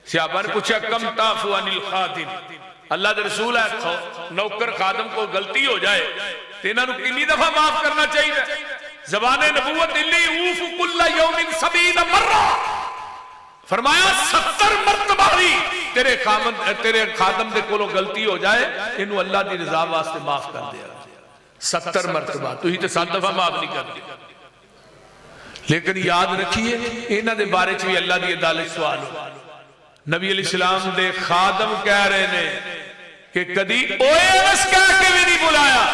صحابہ نے پوچھا کم تعفو عن الخادم، اللہ دے رسول ہے نوکر خادم کو غلطی ہو جائے تو انہوں نے کتنی دفعہ معاف کرنا چاہیے؟ زبان نبوت انی اوف کل یوم 70 مرہ، فرمایا 70 مرتبہ بھی تیرے خادم دے کولوں غلطی ہو جائے انہوں اللہ دی رضا واسطے معاف کر دیا۔ 70 مرتبہ تو ہی تے 7 دفعہ معاف نہیں کر دیا۔ لیکن یاد رکھیے انہاں دے بارے چ بھی اللہ دی عدالت سوال ہو۔ نبی علیہ السلام دے خادم کہہ رہے نے کہ کدی اوے اس کہہ کے بھی نہیں بلایا،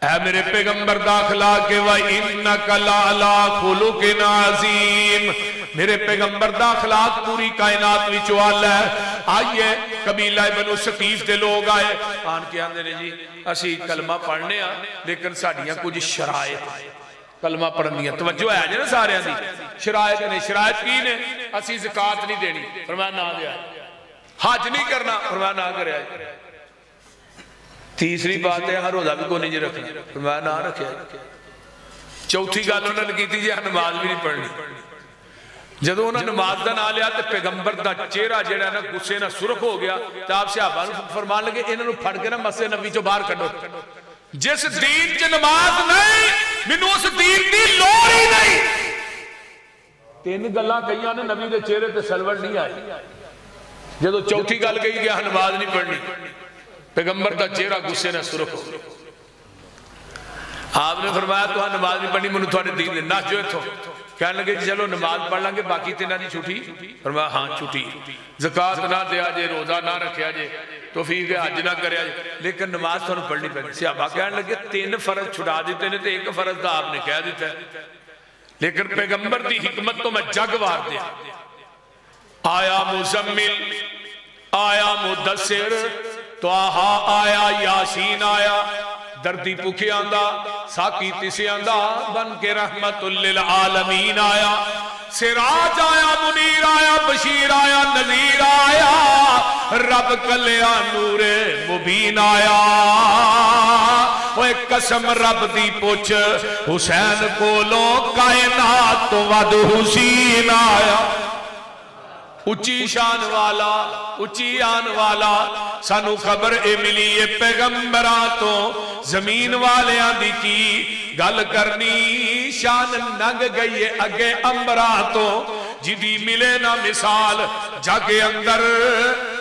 اے میرے پیغمبر داخلہ کے وَإِنَّكَ لَعَلَىٰ خُلُقٍ عَظِيمٍ، میرے پیغمبر داخلات پوری کائنات وچ والا ہے۔ آئیے قبیلہ بنو ثقیف دے لوگ آئے آن کے آندے نے جی اسی کلمہ پڑھنے آ لیکن ساڑیاں کچھ شرائط کلمہ پڑھنیاں، توجہ ہے جی نا سارے دی شرائط نہیں، شرائط کی نے اسی زکاة نہیں دینی، فرمایا نہ دیا، حج نہیں کرنا، فرمایا نہ کرے آئے، تیسری بات ہے ہر روزہ بھی کو نہیں جی رکھنا، فرمایا نہ رکھے آئے، چوتھی گل انہوں نے کی تھی جی نماز بھی نہیں پڑھنی۔ جدو انہوں نے نماز دا نہ لیا تو پیغمبر دا چہرہ جڑا نا غصے نہ سرخ ہو گیا تو آپ صحابہ فرمان لگے انہوں نے پھڑ کے نا مسجد نبی چوں باہر کڈو، جس دین چ نماز نہیں مینوں اس دین دی لوڑ ہی نہیں۔ تین گلاں کہیاں نے نبی دے چہرے تے سلوٹ نہیں آئی، جدو چوتھی گل کہی گیا نماز نہیں پڑھنی پیغمبر دا چہرہ غصے نہ سرخ ہو گیا۔ آپ نے فرمایا تو نماز نہیں پڑھنی مینوں تھوڑے دین دے نہ جو اتھوں، کہنے لگے چلو نماز پڑھ لیں گے باقی تینا دی چھوٹی، فرمایا ہاں چھوٹی، زکاة نہ دیا جے، روزہ نہ رکھیا جے، توفیق حج نہ کریا جے، لیکن نماز تو پڑھنی پڑھنی۔ صحابہ کہنے لگے 3 فرض چھڑا دیتے نے تو 1 فرض دا آپ نے کہہ دیتا ہے، لیکن پیغمبر دی حکمت تو میں جگ وار دیا۔ آیا مزمل، آیا مدثر، توہا آیا، یاسین آیا، دردی پکھی آندہ، ساکی تیسی آندہ، بن کے رحمت للعالمین آیا، سراج آیا، منیر آیا، بشیر آیا، نذیر آیا، رب کلیا نور مبین آیا۔ وہ ایک قسم رب دی پوچھ حسین کولو کائنات تو ود حسین آیا۔ اچھی شان والا، اچھی آن والا، سانو خبر اے ملی یہ پیغمبران تو زمین والے آندھی کی گل کرنی شان ننگ گئی اگے امبران تو جدی ملے نہ مثال جگ اندر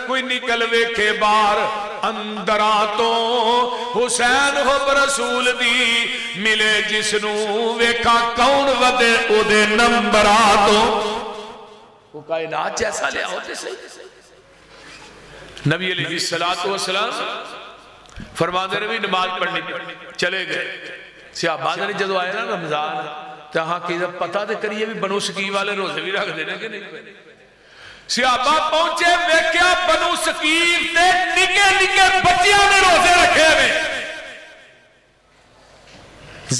کوئی نکل ویکھے بار اندران تو حسین حب رسول دی ملے جسنو ویکھا کون ودے او دے نمبران تو وہ کائنات جیسا لیا ہوتے سے۔ نبی علیہ السلام فرماندے نبی نماز پڑھنی چلے گئے۔ صحابہ نے جدو آئے نا رمضان تہاں کی پتہ دے کریے بھی بنو سقیف والے روزے بھی رکھ دینے کے نہیں۔ صحابہ پہنچے ویکھیا بنو سقیف تے نکے نکے بچیاں نے روزے رکھے ہوئے۔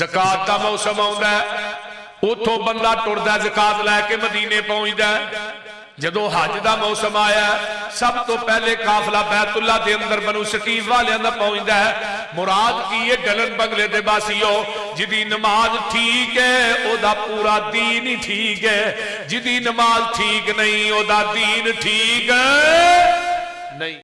زکاة کا موسم آندا ہے، اتھو بندہ ٹردا زکاة لے کے مدینے پہنچدا ہے۔ جدو حج دا موسم آیا سب تو پہلے قافلہ بیت اللہ دے اندر بنو ثقیف والے اندر پہنچدا ہے۔ مراد کی یہ ڈلن بنگلے دے باسیو جدی نماز ٹھیک ہے او دا پورا دین ہی ٹھیک ہے، جدی نماز ٹھیک نہیں او دا دین ٹھیک ہے۔